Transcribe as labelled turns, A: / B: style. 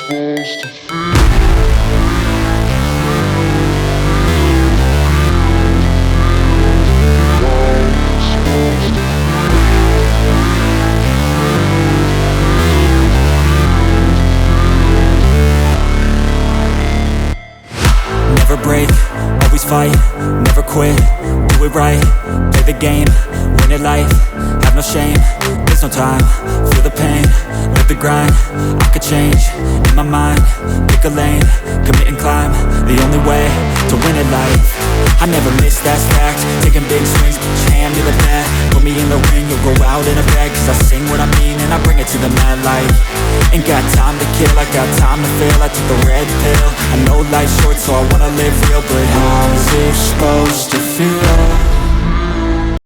A: Never break, always fight, never quit, do it right, play the game, win it life, have no shame, there's no time, feel the pain, live the grind, I could change, in my mind, pick a lane, commit and climb, the only way to win it life. I never miss, that's fact, taking big swings, put your hand to the bat, put me in the ring, you'll go out in a bag, cause I sing what I mean and I bring it to the mad light. Ain't got time to kill, I got time to feel, I took the red pill, I know life's short so I wanna live real, but how's it supposed to feel?